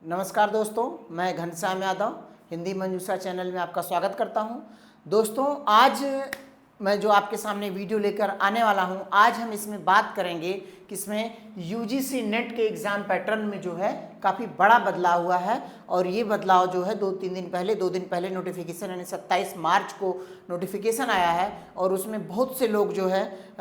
नमस्कार दोस्तों, मैं घनश्याम यादव हिंदी मंजूषा चैनल में आपका स्वागत करता हूं। दोस्तों, आज मैं जो आपके सामने वीडियो लेकर आने वाला हूं, आज हम इसमें बात करेंगे कि इसमें यूजीसी नेट के एग्ज़ाम पैटर्न में जो है काफ़ी बड़ा बदलाव हुआ है। और ये बदलाव जो है 2 दिन पहले नोटिफिकेशन यानी 27 मार्च को नोटिफिकेशन आया है। और उसमें बहुत से लोग जो है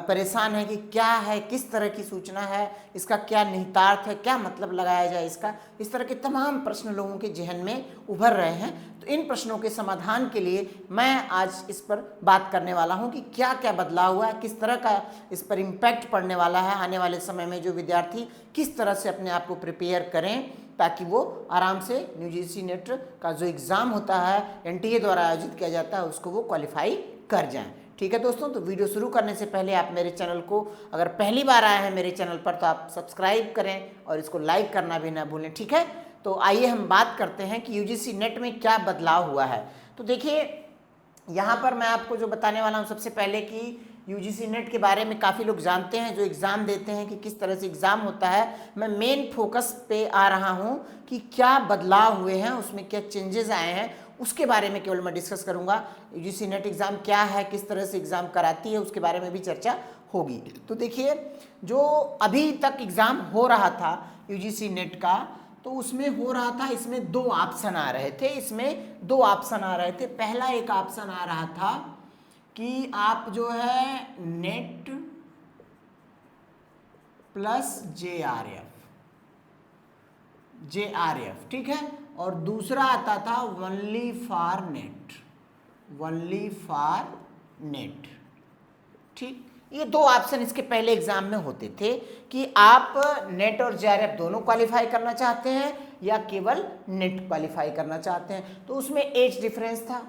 परेशान हैं कि क्या है, किस तरह की सूचना है, इसका क्या निहितार्थ है, क्या मतलब लगाया जाए इसका। इस तरह के तमाम प्रश्न लोगों के जहन में उभर रहे हैं। तो इन प्रश्नों के समाधान के लिए मैं आज इस पर बात करने वाला हूं कि क्या क्या बदलाव हुआ है, किस तरह का इस पर इम्पैक्ट पड़ने वाला है। आने वाले समय में जो विद्यार्थी किस तरह से अपने आप को प्रिपेयर करें ताकि वो आराम से यूजीसी नेट का जो एग्ज़ाम होता है एनटीए द्वारा आयोजित किया जाता है उसको वो क्वालिफाई कर जाएं। ठीक है दोस्तों, तो वीडियो शुरू करने से पहले आप मेरे चैनल को अगर पहली बार आए हैं मेरे चैनल पर तो आप सब्सक्राइब करें और इसको लाइक करना भी ना भूलें। ठीक है, तो आइए हम बात करते हैं कि यूजीसी नेट में क्या बदलाव हुआ है। तो देखिए, यहाँ पर मैं आपको जो बताने वाला हूँ सबसे पहले कि यूजीसी नेट के बारे में काफ़ी लोग जानते हैं जो एग्ज़ाम देते हैं कि किस तरह से एग्ज़ाम होता है। मैं मेन फोकस पे आ रहा हूँ कि क्या बदलाव हुए हैं, उसमें क्या चेंजेस आए हैं, उसके बारे में केवल मैं डिस्कस करूँगा। यूजीसी नेट एग्ज़ाम क्या है, किस तरह से एग्ज़ाम कराती है, उसके बारे में भी चर्चा होगी। तो देखिए, जो अभी तक एग्ज़ाम हो रहा था यूजीसी नेट का, तो उसमें हो रहा था, इसमें दो ऑप्शन आ रहे थे। पहला एक ऑप्शन आ रहा था कि आप जो है नेट प्लस जेआरएफ, ठीक है। और दूसरा आता था ओनली फॉर नेट, ठीक। ये दो ऑप्शन इसके पहले एग्जाम में होते थे कि आप नेट और जेआरएफ दोनों क्वालिफाई करना चाहते हैं या केवल नेट क्वालिफाई करना चाहते हैं। तो उसमें एज डिफरेंस था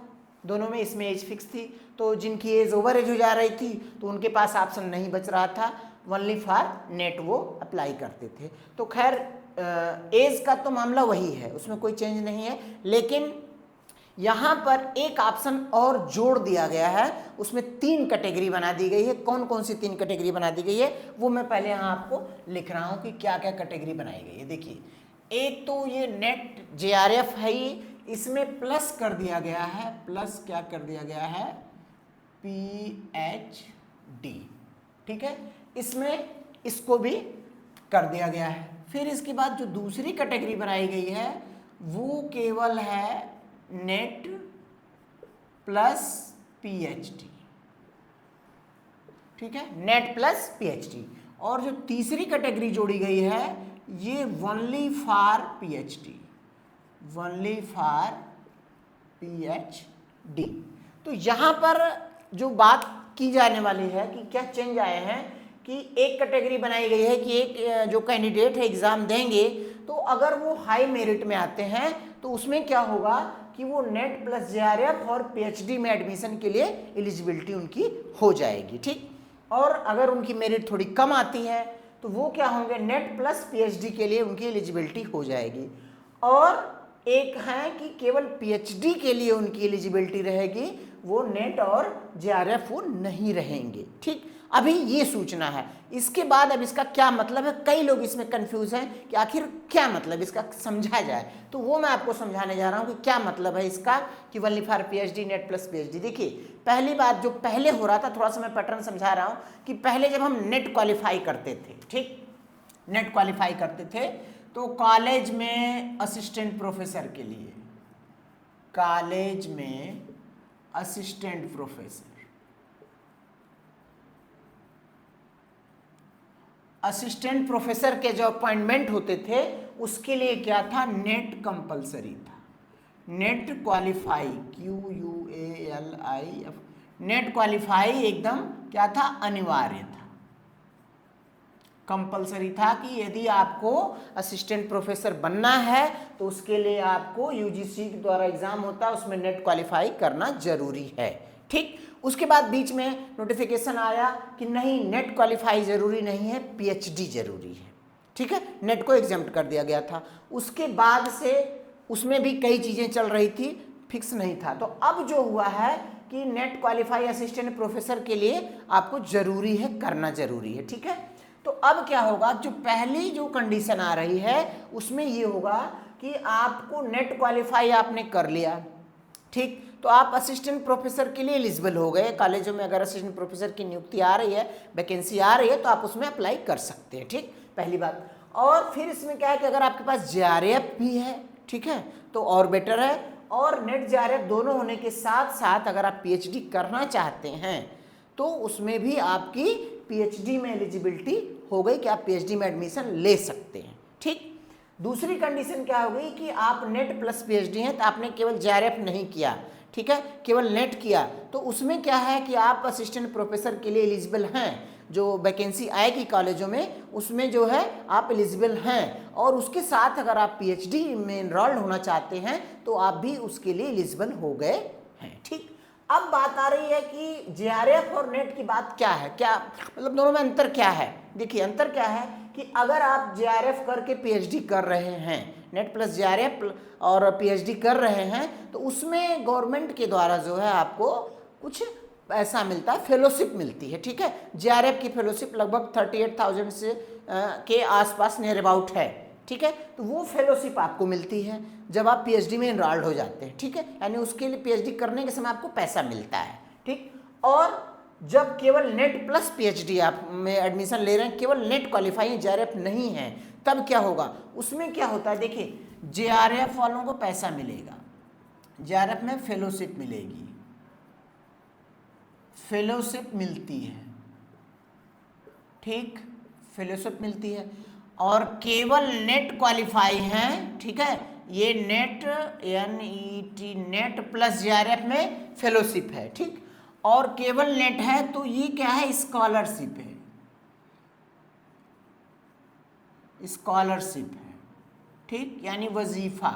दोनों में, इसमें एज फिक्स थी। तो जिनकी एज ओवर एज हो जा रही थी तो उनके पास ऑप्शन नहीं बच रहा था, ओनली फॉर नेट वो अप्लाई करते थे। तो खैर एज का तो मामला वही है, उसमें कोई चेंज नहीं है। लेकिन यहाँ पर एक ऑप्शन और जोड़ दिया गया है, उसमें 3 कैटेगरी बना दी गई है। कौन कौन सी 3 कैटेगरी बना दी गई है वो मैं पहले यहाँ आपको लिख रहा हूँ कि क्या क्या कैटेगरी बनाई गई है। देखिए, एक तो ये नेट जेआरएफ है, इसमें प्लस कर दिया गया है, प्लस क्या कर दिया गया है, पीएचडी, ठीक है, इसमें इसको भी कर दिया गया है। फिर इसके बाद जो दूसरी कैटेगरी बनाई गई है वो केवल है नेट प्लस पीएचडी, ठीक है, नेट प्लस पीएचडी। और जो तीसरी कैटेगरी जोड़ी गई है ये ओनली फॉर पीएचडी। तो यहाँ पर जो बात की जाने वाली है कि क्या चेंज आए हैं कि एक कैटेगरी बनाई गई है कि एक जो कैंडिडेट है एग्ज़ाम देंगे तो अगर वो हाई मेरिट में आते हैं तो उसमें क्या होगा कि वो नेट प्लस जेआरएफ और पीएचडी में एडमिशन के लिए एलिजिबिलिटी उनकी हो जाएगी, ठीक। और अगर उनकी मेरिट थोड़ी कम आती है तो वो क्या होंगे, नेट प्लस पीएचडी के लिए उनकी एलिजिबिलिटी हो जाएगी। और एक है कि केवल पीएचडी के लिए उनकी एलिजिबिलिटी रहेगी, वो नेट और जेआरएफ वो नहीं रहेंगे, ठीक। अभी ये सूचना है। इसके बाद अब इसका क्या मतलब है, कई लोग इसमें कंफ्यूज हैं कि आखिर क्या मतलब इसका समझा जाए। तो वो मैं आपको समझाने जा रहा हूँ कि क्या मतलब है इसका कि only for PhD, net plus PhD. देखिए, पहली बात जो पहले हो रहा था, थोड़ा सा मैं पैटर्न समझा रहा हूँ कि पहले जब हम नेट क्वालिफाई करते थे, ठीक, नेट क्वालिफाई करते थे तो कॉलेज में असिस्टेंट प्रोफेसर के लिए, कॉलेज में असिस्टेंट प्रोफेसर, असिस्टेंट प्रोफेसर के जो अपॉइंटमेंट होते थे उसके लिए क्या था, नेट कंपलसरी था, net qualify, QUALIF, net qualify एकदम क्या था, अनिवार्य था, कंपलसरी था कि यदि आपको असिस्टेंट प्रोफेसर बनना है तो उसके लिए आपको यूजीसी के द्वारा एग्जाम होता है उसमें नेट क्वालिफाई करना जरूरी है, ठीक। उसके बाद बीच में नोटिफिकेशन आया कि नहीं, नेट क्वालिफाई जरूरी नहीं है, पीएचडी जरूरी है, ठीक है, नेट को एग्जेम्प्ट कर दिया गया था। उसके बाद से उसमें भी कई चीज़ें चल रही थी, फिक्स नहीं था। तो अब जो हुआ है कि नेट क्वालिफाई असिस्टेंट प्रोफेसर के लिए आपको जरूरी है, करना जरूरी है, ठीक है। तो अब क्या होगा, जो पहली जो कंडीशन आ रही है उसमें ये होगा कि आपको नेट क्वालिफाई आपने कर लिया, ठीक, तो आप असिस्टेंट प्रोफेसर के लिए एलिजिबल हो गए। कॉलेजों में अगर असिस्टेंट प्रोफेसर की नियुक्ति आ रही है, वैकेंसी आ रही है, तो आप उसमें अप्लाई कर सकते हैं, ठीक, पहली बात। और फिर इसमें क्या है कि अगर आपके पास जेआरएफ भी है, ठीक है, तो और बेटर है। और नेट जेआरएफ दोनों होने के साथ साथ अगर आप पीएचडी करना चाहते हैं तो उसमें भी आपकी पीएचडी में एलिजिबिलिटी हो गई कि आप पीएचडी में एडमिशन ले सकते हैं, ठीक। दूसरी कंडीशन क्या हो गई कि आप नेट प्लस पीएचडी हैं, तो आपने केवल जेआरएफ नहीं किया, ठीक है, केवल नेट किया, तो उसमें क्या है कि आप असिस्टेंट प्रोफेसर के लिए एलिजिबल हैं। जो वैकेंसी आएगी कॉलेजों में उसमें जो है आप एलिजिबल हैं, और उसके साथ अगर आप पीएचडी में एनरोल्ड होना चाहते हैं तो आप भी उसके लिए एलिजिबल हो गए हैं, ठीक। अब बात आ रही है कि जेआरएफ और नेट की बात क्या है, क्या मतलब दोनों में अंतर क्या है। देखिए अंतर क्या है कि अगर आप जेआरएफ करके पीएचडी कर रहे हैं, नेट प्लस जेआरएफ और पीएचडी कर रहे हैं, तो उसमें गवर्नमेंट के द्वारा जो है आपको कुछ पैसा मिलता है, फेलोशिप मिलती है, ठीक है। जेआरएफ की फेलोशिप लगभग 38,000 से के आसपास नियर अबाउट है, ठीक है, तो वो फेलोशिप आपको मिलती है जब आप पीएचडी में एनरोल्ड हो जाते हैं, ठीक है, यानी उसके लिए पीएचडी करने के समय आपको पैसा मिलता है, ठीक। और जब केवल नेट प्लस पीएचडी आप में एडमिशन ले रहे हैं, केवल नेट क्वालिफाई जेआरएफ नहीं है, तब क्या होगा, उसमें क्या होता है, देखिए जेआरएफ वालों को पैसा मिलेगा, जेआरएफ में फेलोशिप मिलेगी, फेलोशिप मिलती है, ठीक, फेलोशिप मिलती है। और केवल नेट क्वालिफाई हैं, ठीक है, ये net NET net plus JRF में फेलोशिप है, ठीक, और केवल नेट है, तो ये क्या है, स्कॉलरशिप है, स्कॉलरशिप है, ठीक, यानी वजीफा,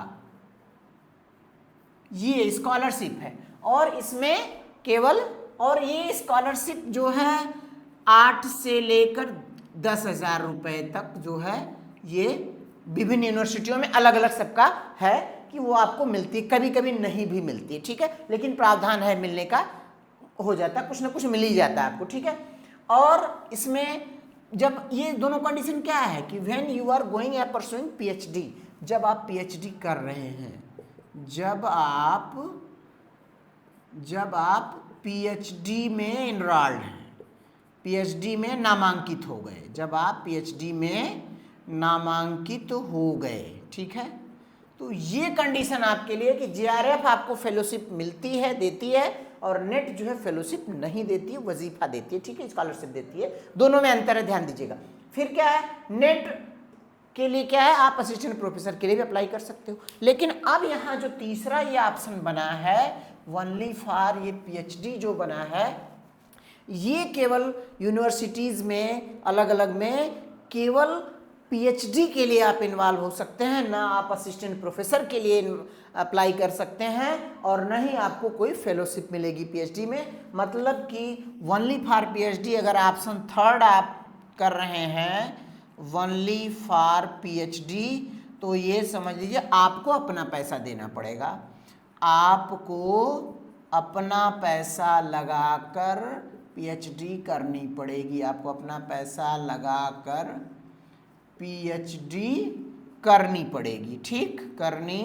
ये स्कॉलरशिप है। और इसमें केवल, और ये स्कॉलरशिप जो है 8 से लेकर 10,000 रुपए तक जो है, ये विभिन्न यूनिवर्सिटियों में अलग अलग सबका है कि वो आपको मिलती है, कभी कभी नहीं भी मिलती है, ठीक है, लेकिन प्रावधान है मिलने का, हो जाता है, कुछ ना कुछ मिल ही जाता है आपको, ठीक है। और इसमें जब ये दोनों कंडीशन क्या है कि व्हेन यू आर गोइंग या परसुइंग पीएचडी, जब आप पीएचडी कर रहे हैं, जब आप पीएचडी में एनरोल्ड हैं, पीएचडी में नामांकित हो गए, जब आप पीएचडी में नामांकित हो गए, ठीक है, तो ये कंडीशन आपके लिए कि जेआरएफ आपको फेलोशिप मिलती है, देती है, और नेट जो है फेलोशिप नहीं देती है, वजीफा देती है, ठीक है, स्कॉलरशिप देती है, दोनों में अंतर है, ध्यान दीजिएगा। फिर क्या है, नेट के लिए क्या है, आप असिस्टेंट प्रोफेसर के लिए भी अप्लाई कर सकते हो। लेकिन अब यहाँ जो तीसरा ये ऑप्शन बना है ओनली फॉर ये पीएचडी जो बना है, ये केवल यूनिवर्सिटीज़ में अलग अलग में केवल पीएचडी के लिए आप इन्वॉल्व हो सकते हैं, ना आप असिस्टेंट प्रोफेसर के लिए अप्लाई कर सकते हैं, और न ही आपको कोई फेलोशिप मिलेगी पीएचडी में। मतलब कि ओनली फॉर पीएचडी, अगर ऑप्शन थर्ड आप कर रहे हैं ओनली फॉर पीएचडी, तो ये समझ लीजिए आपको अपना पैसा देना पड़ेगा, आपको अपना पैसा लगाकर पीएचडी करनी पड़ेगी, आपको अपना पैसा लगाकर पीएचडी करनी पड़ेगी, ठीक, करनी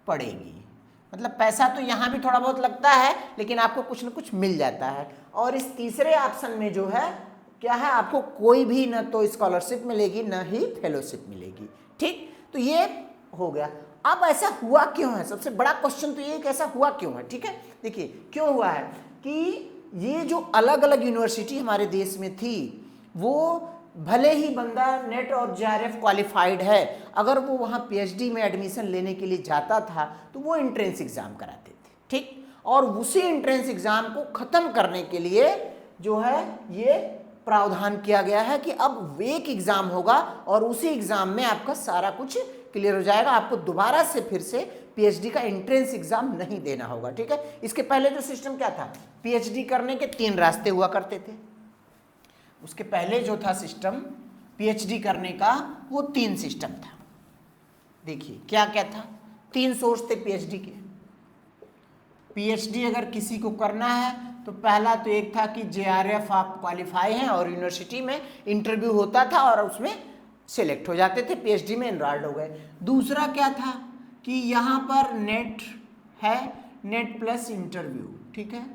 पड़ेगी। मतलब पैसा तो यहाँ भी थोड़ा बहुत लगता है, लेकिन आपको कुछ न कुछ मिल जाता है। और इस तीसरे ऑप्शन में जो है क्या है, आपको कोई भी न तो स्कॉलरशिप मिलेगी न ही फेलोशिप मिलेगी, ठीक। तो ये हो गया। अब ऐसा हुआ क्यों है, सबसे बड़ा क्वेश्चन तो ये कि ऐसा हुआ क्यों है, ठीक है। देखिए क्यों हुआ है कि ये जो अलग अलग यूनिवर्सिटी हमारे देश में थी, वो भले ही बंदा नेट और जेआरएफ क्वालिफाइड है, अगर वो वहाँ पीएचडी में एडमिशन लेने के लिए जाता था तो वो एंट्रेंस एग्ज़ाम कराते थे, ठीक। और उसी एंट्रेंस एग्ज़ाम को ख़त्म करने के लिए जो है ये प्रावधान किया गया है कि अब एक एग्ज़ाम होगा और उसी एग्ज़ाम में आपका सारा कुछ क्लियर हो जाएगा, आपको दोबारा से फिर से पीएचडी का एंट्रेंस एग्ज़ाम नहीं देना होगा, ठीक है। इसके पहले जो सिस्टम क्या था, पीएचडी करने के 3 रास्ते हुआ करते थे। उसके पहले जो था सिस्टम पीएचडी करने का, वो 3 सिस्टम था। देखिए क्या क्या था, 3 सोर्स थे पीएचडी के। पीएचडी अगर किसी को करना है तो पहला तो एक था कि JRF आप क्वालिफाई हैं और यूनिवर्सिटी में इंटरव्यू होता था और उसमें सिलेक्ट हो जाते थे, PhD में एनरोल्ड हो गए। दूसरा क्या था कि यहाँ पर नेट है, नेट प्लस इंटरव्यू, ठीक है,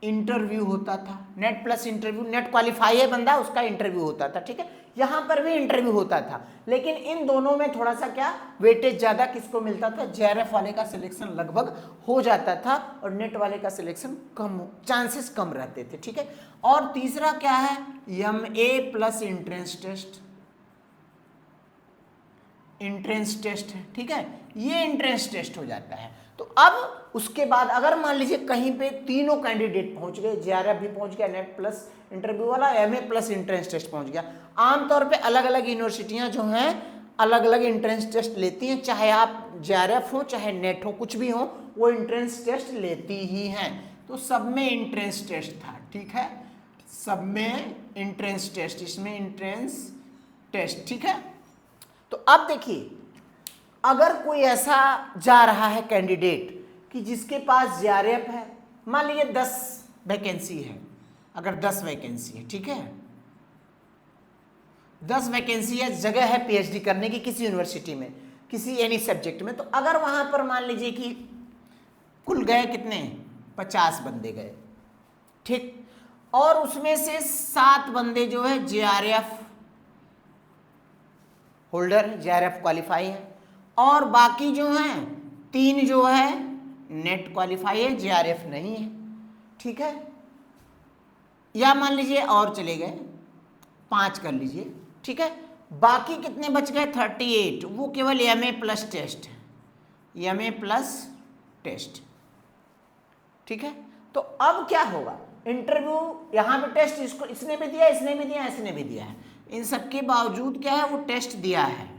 इंटरव्यू होता था, net plus interview, net qualify है बंदा, उसका इंटरव्यू होता था, ठीक है, यहाँ पर भी इंटरव्यू होता था। लेकिन इन दोनों में थोड़ा सा क्या वेटेज ज़्यादा किसको मिलता था, JRF वाले का सिलेक्शन लगभग हो जाता था और नेट वाले का सिलेक्शन कम, चांसेस कम रहते थे, ठीक है। और तीसरा क्या है, MA plus entrance test, entrance test है, ठीक है, ये एंट्रेंस टेस्ट हो जाता है। तो अब उसके बाद अगर मान लीजिए कहीं पे तीनों कैंडिडेट पहुंच गए, JRF भी पहुंच गया, नेट प्लस इंटरव्यू वाला, MA प्लस एंट्रेंस टेस्ट पहुंच गया। आमतौर पे अलग अलग यूनिवर्सिटियां जो हैं अलग अलग एंट्रेंस टेस्ट लेती हैं, चाहे आप JRF हो चाहे नेट हो, कुछ भी हो, वो एंट्रेंस टेस्ट लेती ही हैं। तो सब में एंट्रेंस टेस्ट था, ठीक है, सब में एंट्रेंस टेस्ट, इसमें एंट्रेंस टेस्ट, ठीक है। तो अब देखिए, अगर कोई ऐसा जा रहा है कैंडिडेट कि जिसके पास JRF है, मान लीजिए 10 वैकेंसी है, अगर 10 वैकेंसी है, ठीक है, 10 वैकेंसी है, जगह है PhD करने की किसी यूनिवर्सिटी में, किसी एनी सब्जेक्ट में, तो अगर वहां पर मान लीजिए कि कुल गए कितने, 50 बंदे गए, ठीक, और उसमें से 7 बंदे जो है JRF होल्डर, JRF क्वालिफाई है, और बाकी जो हैं 3 जो है नेट क्वालिफाई है, JRF नहीं है, ठीक है। या मान लीजिए और चले गए 5 कर लीजिए, ठीक है, बाकी कितने बच गए, 38, वो केवल MA प्लस टेस्ट है, MA प्लस टेस्ट, ठीक है। तो अब क्या होगा, इंटरव्यू यहाँ पे टेस्ट इसको इसने भी दिया, इसने भी दिया, इसने भी दिया है, इन सबके बावजूद क्या है, वो टेस्ट दिया है,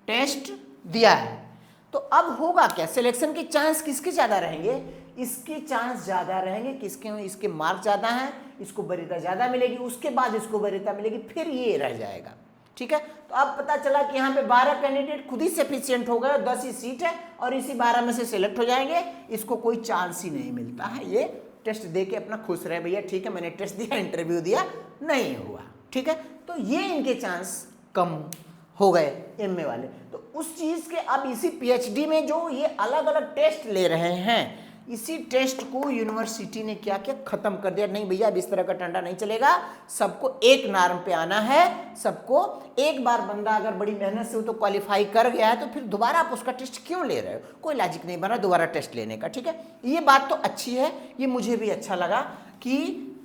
टेस्ट दिया है। तो अब होगा क्या, सिलेक्शन के चांस किसके ज़्यादा रहेंगे, इसके चांस ज़्यादा रहेंगे, किसके, इसके मार्क ज़्यादा हैं, इसको वरीयता ज़्यादा मिलेगी, उसके बाद इसको वरीयता मिलेगी, फिर ये रह जाएगा, ठीक है। तो अब पता चला कि यहाँ पे 12 कैंडिडेट खुद ही सफिशिएंट हो गए, 10 ही सीट है और इसी 12 में से सिलेक्ट हो जाएंगे, इसको कोई चांस ही नहीं मिलता है, ये टेस्ट दे के अपना खुश रहे, भैया ठीक है मैंने टेस्ट दिया, इंटरव्यू दिया, नहीं हुआ, ठीक है। तो ये इनके चांस कम हो गए MA वाले। तो उस चीज़ के अब इसी PhD में जो ये अलग अलग टेस्ट ले रहे हैं, इसी टेस्ट को यूनिवर्सिटी ने क्या किया, खत्म कर दिया, नहीं भैया अब इस तरह का टंडा नहीं चलेगा, सबको एक नॉर्म पे आना है, सबको एक बार बंदा अगर बड़ी मेहनत से वो तो क्वालिफाई कर गया है तो फिर दोबारा आप उसका टेस्ट क्यों ले रहे हो, कोई लॉजिक नहीं बना दोबारा टेस्ट लेने का, ठीक है। ये बात तो अच्छी है, ये मुझे भी अच्छा लगा कि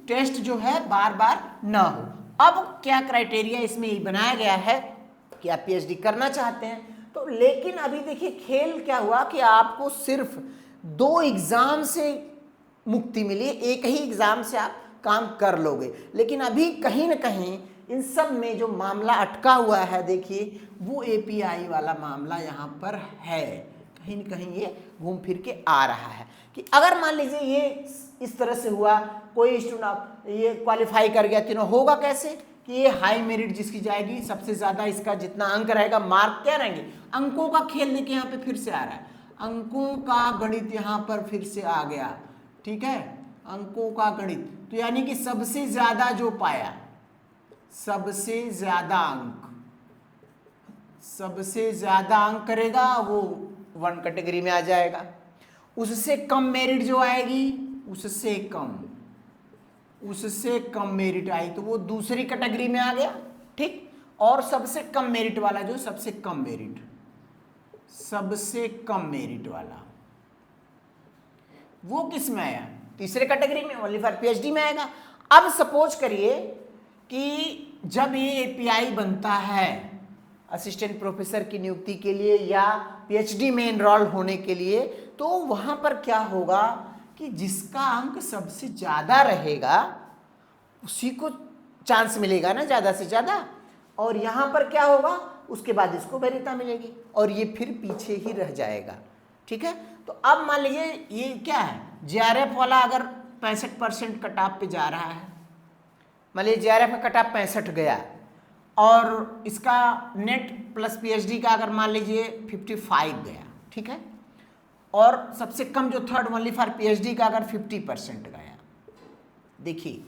टेस्ट जो है बार बार ना हो। अब क्या क्राइटेरिया इसमें ये बनाया गया है कि आप PhD करना चाहते हैं तो, लेकिन अभी देखिए खेल क्या हुआ कि आपको सिर्फ 2 एग्जाम से मुक्ति मिली, एक ही एग्जाम से आप काम कर लोगे, लेकिन अभी कहीं ना कहीं इन सब में जो मामला अटका हुआ है, देखिए वो API वाला मामला यहाँ पर है, कहीं ना कहीं ये घूम फिर के आ रहा है कि अगर मान लीजिए ये इस तरह से हुआ, कोई स्टूडेंट ये क्वालिफाई कर गया तीनों, होगा कैसे कि ये हाई मेरिट जिसकी जाएगी, सबसे ज़्यादा इसका जितना अंक रहेगा, मार्क क्या रहेंगे, अंकों का खेल देखिए यहाँ पे फिर से आ रहा है, अंकों का गणित यहाँ पर फिर से आ गया, ठीक है, अंकों का गणित, तो यानी कि सबसे ज़्यादा जो पाया, सबसे ज़्यादा अंक, सबसे ज़्यादा अंक करेगा वो 1 कैटेगरी में आ जाएगा, उससे कम मेरिट जो आएगी, उससे कम मेरिट आई तो वो दूसरी कैटेगरी में आ गया, ठीक, और सबसे कम मेरिट वाला जो सबसे कम मेरिट वाला वो किस में आया, तीसरे कैटेगरी में, ओनली फॉर PhD में आएगा। अब सपोज करिए कि जब ये API बनता है असिस्टेंट प्रोफेसर की नियुक्ति के लिए या PhD में एनरोल होने के लिए, तो वहां पर क्या होगा कि जिसका अंक सबसे ज़्यादा रहेगा उसी को चांस मिलेगा ना ज़्यादा से ज़्यादा, और यहाँ पर क्या होगा, उसके बाद इसको वरीयता मिलेगी और ये फिर पीछे ही रह जाएगा, ठीक है। तो अब मान लीजिए ये क्या है, JRF वाला अगर 65% कट ऑफ पे जा रहा है, मान लीजिए JRF का कट ऑफ 65 गया और इसका नेट प्लस PhD का अगर मान लीजिए 55 गया, ठीक है, और सबसे कम जो थर्ड ओनली फॉर पीएचडी का अगर 50% गया। देखिए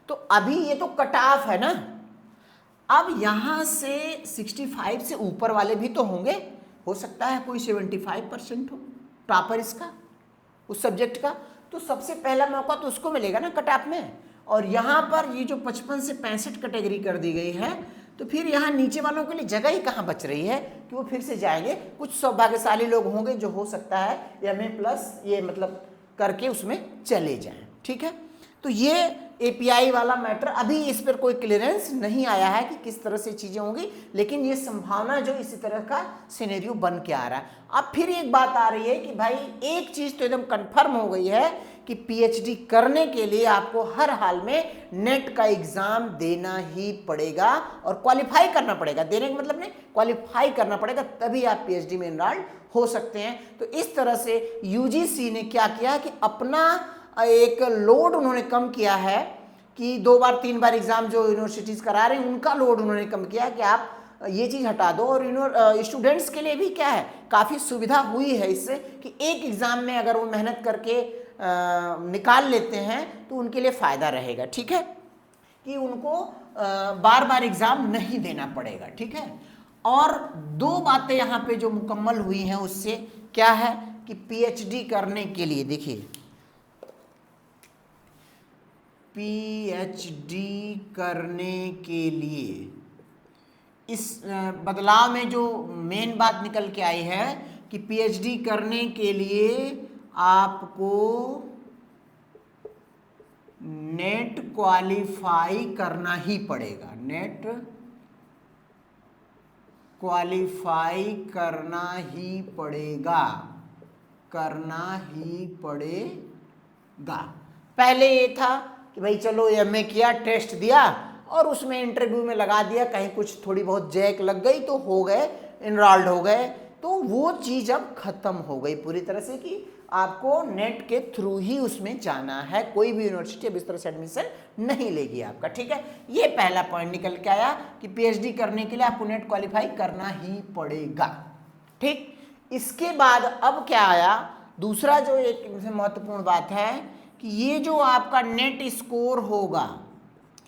तो अभी ये तो कट ऑफ है ना, अब यहां से 65 से ऊपर वाले भी तो होंगे, हो सकता है कोई 75% हो टॉपर इसका उस सब्जेक्ट का, तो सबसे पहला मौका तो उसको मिलेगा ना कट ऑफ में। और यहाँ पर ये जो 55 से 65 कैटेगरी कर दी गई है, तो फिर यहाँ नीचे वालों के लिए जगह ही कहाँ बच रही है कि वो फिर से जाएंगे। कुछ सौभाग्यशाली लोग होंगे जो हो सकता है MA प्लस ये मतलब करके उसमें चले जाएं, ठीक है। तो ये API वाला मैटर अभी इस पर कोई क्लियरेंस नहीं आया है कि किस तरह से चीज़ें होंगी, लेकिन ये संभावना जो इसी तरह का सिनेरियो बन के आ रहा है। अब फिर एक बात आ रही है कि भाई एक चीज़ तो एकदम कंफर्म हो गई है कि PhD करने के लिए आपको हर हाल में नेट का एग्ज़ाम देना ही पड़ेगा और क्वालिफाई करना पड़ेगा। देने का मतलब नहीं, क्वालिफाई करना पड़ेगा, तभी आप PhD में एनरोल्ड हो सकते हैं। तो इस तरह से UGC ने क्या किया कि अपना एक लोड उन्होंने कम किया है कि 2 बार 3 बार एग्जाम जो यूनिवर्सिटीज़ करा रहे हैं उनका लोड उन्होंने कम किया कि आप ये चीज़ हटा दो। और स्टूडेंट्स के लिए भी क्या है, काफ़ी सुविधा हुई है इससे कि एक एग्ज़ाम में अगर वो मेहनत करके निकाल लेते हैं तो उनके लिए फ़ायदा रहेगा, ठीक है, कि उनको बार बार एग्ज़ाम नहीं देना पड़ेगा, ठीक है। और 2 बातें यहाँ पे जो मुकम्मल हुई हैं उससे क्या है कि PhD करने के लिए, देखिए PhD करने के लिए इस बदलाव में जो मेन बात निकल के आई है कि PhD करने के लिए आपको नेट क्वालिफाई करना ही पड़ेगा, नेट क्वालिफाई करना ही पड़ेगा, करना ही पड़ेगा। पहले ये था कि भाई चलो MA किया, टेस्ट दिया और उसमें इंटरव्यू में लगा दिया, कहीं कुछ थोड़ी बहुत जैक लग गई तो हो गए, एनरोल्ड हो गए। तो वो चीज़ अब ख़त्म हो गई पूरी तरह से कि आपको नेट के थ्रू ही उसमें जाना है, कोई भी यूनिवर्सिटी अब इस तरह से एडमिशन नहीं लेगी आपका, ठीक है। ये पहला पॉइंट निकल के आया कि PhD करने के लिए आपको नेट क्वालिफाई करना ही पड़ेगा, ठीक। इसके बाद अब क्या आया, दूसरा जो एक महत्वपूर्ण बात है कि ये जो आपका नेट स्कोर होगा,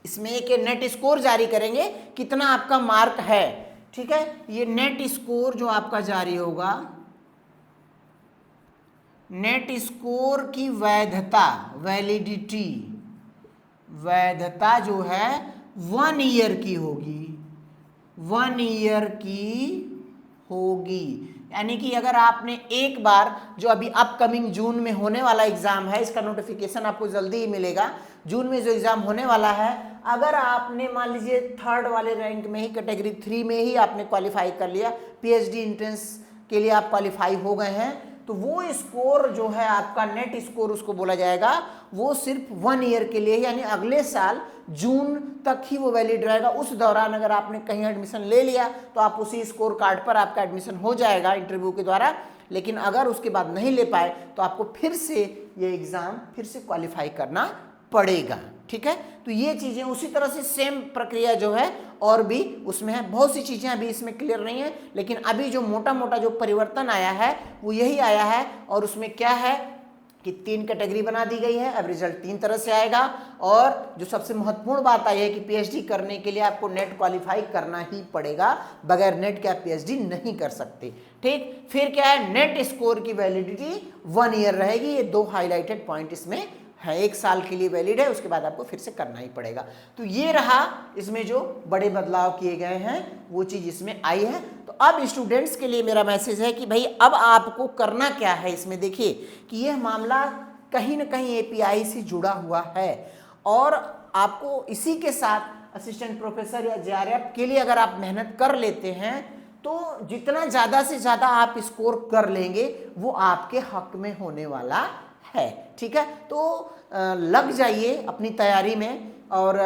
इसमें एक नेट स्कोर जारी करेंगे कितना आपका मार्क है, ठीक है। ये नेट स्कोर जो आपका जारी होगा, नेट स्कोर की वैधता, वैलिडिटी, वैधता जो है 1 ईयर की होगी, 1 ईयर की होगी। यानी कि अगर आपने एक बार जो अभी अपकमिंग जून में होने वाला एग्जाम है, इसका नोटिफिकेशन आपको जल्दी ही मिलेगा, जून में जो एग्जाम होने वाला है, अगर आपने मान लीजिए 3rd वाले रैंक में ही कैटेगरी 3 में ही आपने क्वालिफाई कर लिया, PhD एंट्रेंस के लिए आप क्वालिफाई हो गए हैं, तो वो स्कोर जो है आपका नेट स्कोर उसको बोला जाएगा, वो सिर्फ 1 ईयर के लिए, यानी अगले साल जून तक ही वो वैलिड रहेगा। उस दौरान अगर आपने कहीं एडमिशन ले लिया तो आप उसी स्कोर कार्ड पर आपका एडमिशन हो जाएगा इंटरव्यू के द्वारा, लेकिन अगर उसके बाद नहीं ले पाए तो आपको फिर से ये एग्ज़ाम फिर से क्वालिफाई करना पड़ेगा, ठीक है। तो ये चीज़ें उसी तरह से सेम प्रक्रिया जो है और भी उसमें है, बहुत सी चीज़ें अभी इसमें क्लियर नहीं है, लेकिन अभी जो मोटा मोटा जो परिवर्तन आया है वो यही आया है। और उसमें क्या है कि 3 कैटेगरी बना दी गई है, अब रिजल्ट 3 तरह से आएगा। और जो सबसे महत्वपूर्ण बात आई है कि PhD करने के लिए आपको नेट क्वालिफाई करना ही पड़ेगा, बगैर नेट के आप PhD नहीं कर सकते, ठीक। फिर क्या है, नेट स्कोर की वैलिडिटी 1 ईयर रहेगी, ये 2 हाईलाइटेड पॉइंट इसमें है, 1 साल के लिए वैलिड है, उसके बाद आपको फिर से करना ही पड़ेगा। तो ये रहा इसमें जो बड़े बदलाव किए गए हैं, वो चीज़ इसमें आई है। तो अब स्टूडेंट्स के लिए मेरा मैसेज है कि भाई अब आपको करना क्या है इसमें। देखिए कि यह मामला कहीं ना कहीं API से जुड़ा हुआ है और आपको इसी के साथ असिस्टेंट प्रोफेसर या JRF के लिए अगर आप मेहनत कर लेते हैं तो जितना ज़्यादा से ज़्यादा आप स्कोर कर लेंगे वो आपके हक में होने वाला है, ठीक है। तो लग जाइए अपनी तैयारी में, और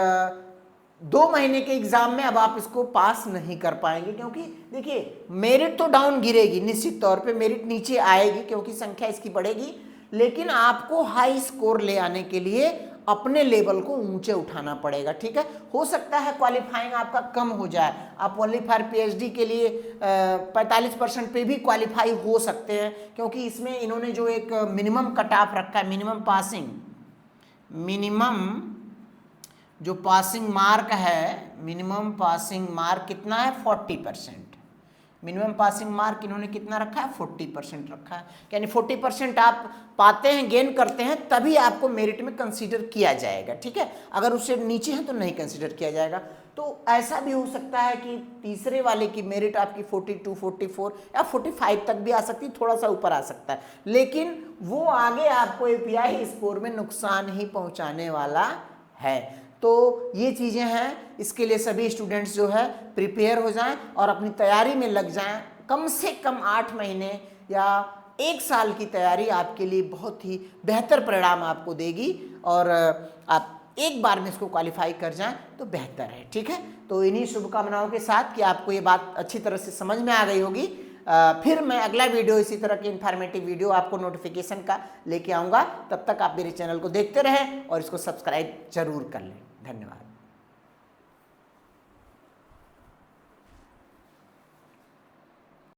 2 महीने के एग्जाम में अब आप इसको पास नहीं कर पाएंगे, क्योंकि देखिए मेरिट तो डाउन गिरेगी, निश्चित तौर पे मेरिट नीचे आएगी क्योंकि संख्या इसकी बढ़ेगी, लेकिन आपको हाई स्कोर ले आने के लिए अपने लेवल को ऊंचे उठाना पड़ेगा। ठीक है, हो सकता है क्वालिफाइंग आपका कम हो जाए, आप ओनली फॉर पीएचडी के लिए 45% पे भी क्वालिफाई हो सकते हैं, क्योंकि इसमें इन्होंने जो एक मिनिमम कट ऑफ रखा है, मिनिमम जो पासिंग मार्क है, मिनिमम पासिंग मार्क कितना है 40%। मिनिमम पासिंग मार्क इन्होंने कितना रखा है 40% रखा है, यानी 40% आप पाते हैं, गेन करते हैं, तभी आपको मेरिट में कंसीडर किया जाएगा। ठीक है, अगर उससे नीचे है तो नहीं कंसीडर किया जाएगा। तो ऐसा भी हो सकता है कि तीसरे वाले की मेरिट आपकी 42, 44 या 45 तक भी आ सकती है, थोड़ा सा ऊपर आ सकता है, लेकिन वो आगे आपको एपीआई स्कोर में नुकसान ही पहुंचाने वाला है। तो ये चीज़ें हैं, इसके लिए सभी स्टूडेंट्स जो है प्रिपेयर हो जाएं और अपनी तैयारी में लग जाएं। कम से कम 8 महीने या 1 साल की तैयारी आपके लिए बहुत ही बेहतर परिणाम आपको देगी, और आप एक बार में इसको क्वालिफाई कर जाएं तो बेहतर है। ठीक है, तो इन्हीं शुभकामनाओं के साथ कि आपको ये बात अच्छी तरह से समझ में आ गई होगी, फिर मैं अगला वीडियो इसी तरह की इन्फॉर्मेटिव वीडियो आपको नोटिफिकेशन का लेके आऊँगा। तब तक आप मेरे चैनल को देखते रहें और इसको सब्सक्राइब जरूर कर लें। धन्यवाद।